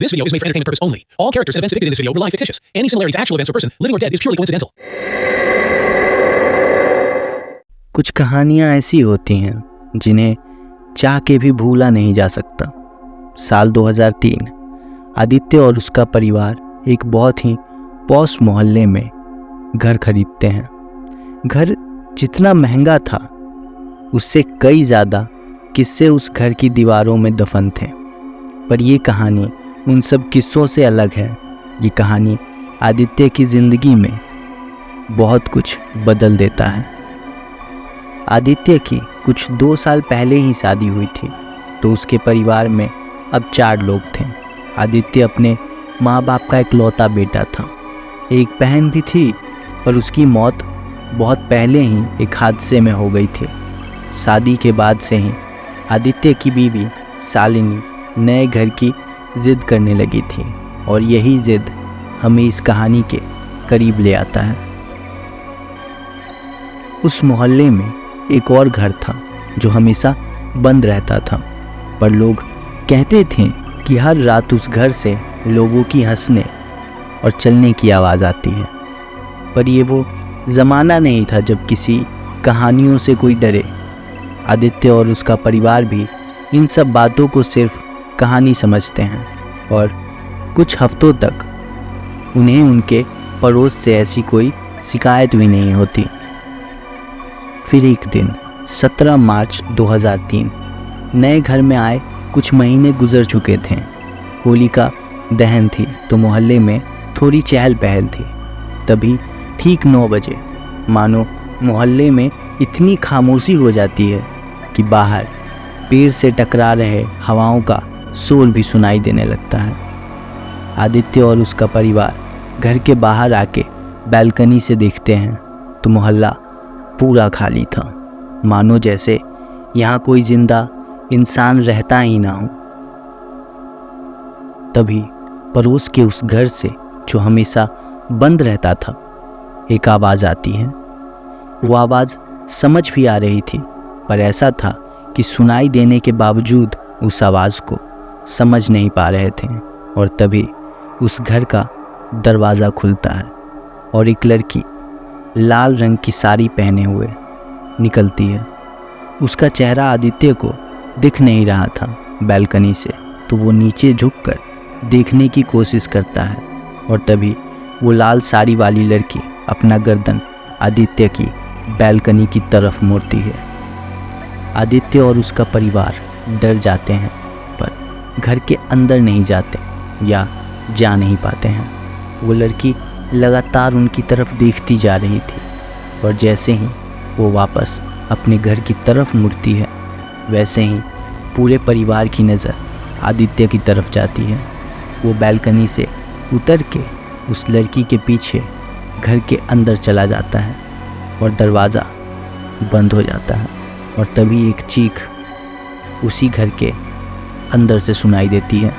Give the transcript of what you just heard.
This video is made for entertainment purpose only. All characters and events depicted in this video were live fictitious. Any similarity to actual events or person, living or dead, is purely coincidental. कुछ कहानियाँ ऐसी होती हैं जिन्हें चाह के भी भूला नहीं जा सकता। साल 2003 आदित्य और उसका परिवार एक बहुत ही पॉश मोहल्ले में घर खरीदते हैं। घर जितना महंगा था उससे कई ज़्यादा किस्से उस घर की दीवारों में दफन थे। पर ये कहानी उन सब किस्सों से अलग है। ये कहानी आदित्य की ज़िंदगी में बहुत कुछ बदल देता है। आदित्य की कुछ 2 साल पहले ही शादी हुई थी, तो उसके परिवार में अब 4 लोग थे। आदित्य अपने माँ बाप का इकलौता बेटा था। एक बहन भी थी, पर उसकी मौत बहुत पहले ही एक हादसे में हो गई थी। शादी के बाद से ही आदित्य की बीवी शालिनी नए घर की ज़िद करने लगी थी, और यही ज़िद हमें इस कहानी के करीब ले आता है। उस मोहल्ले में एक और घर था जो हमेशा बंद रहता था, पर लोग कहते थे कि हर रात उस घर से लोगों की हंसने और चलने की आवाज़ आती है। पर ये वो ज़माना नहीं था जब किसी कहानियों से कोई डरे। आदित्य और उसका परिवार भी इन सब बातों को सिर्फ कहानी समझते हैं, और कुछ हफ्तों तक उन्हें उनके पड़ोस से ऐसी कोई शिकायत भी नहीं होती। फिर एक दिन 17 मार्च 2003 नए घर में आए कुछ महीने गुजर चुके थे। होलिका दहन थी तो मोहल्ले में थोड़ी चहल पहल थी। तभी ठीक 9 बजे मानो मोहल्ले में इतनी खामोशी हो जाती है कि बाहर पेड़ से टकरा रहे हवाओं का शोर भी सुनाई देने लगता है। आदित्य और उसका परिवार घर के बाहर आके बालकनी से देखते हैं तो मोहल्ला पूरा खाली था, मानो जैसे यहाँ कोई जिंदा इंसान रहता ही ना हो। तभी पड़ोस के उस घर से जो हमेशा बंद रहता था एक आवाज़ आती है। वो आवाज़ समझ भी आ रही थी, पर ऐसा था कि सुनाई देने के बावजूद उस आवाज़ को समझ नहीं पा रहे थे। और तभी उस घर का दरवाज़ा खुलता है और एक लड़की लाल रंग की साड़ी पहने हुए निकलती है। उसका चेहरा आदित्य को दिख नहीं रहा था बालकनी से, तो वो नीचे झुककर देखने की कोशिश करता है, और तभी वो लाल साड़ी वाली लड़की अपना गर्दन आदित्य की बालकनी की तरफ मोड़ती है। आदित्य और उसका परिवार डर जाते हैं, पर घर के अंदर नहीं जाते या जा नहीं पाते हैं। वो लड़की लगातार उनकी तरफ देखती जा रही थी, और जैसे ही वो वापस अपने घर की तरफ मुड़ती है, वैसे ही पूरे परिवार की नज़र आदित्य की तरफ जाती है। वो बालकनी से उतर के उस लड़की के पीछे घर के अंदर चला जाता है, और दरवाज़ा बंद हो जाता है। और तभी एक चीख उसी घर के अंदर से सुनाई देती है।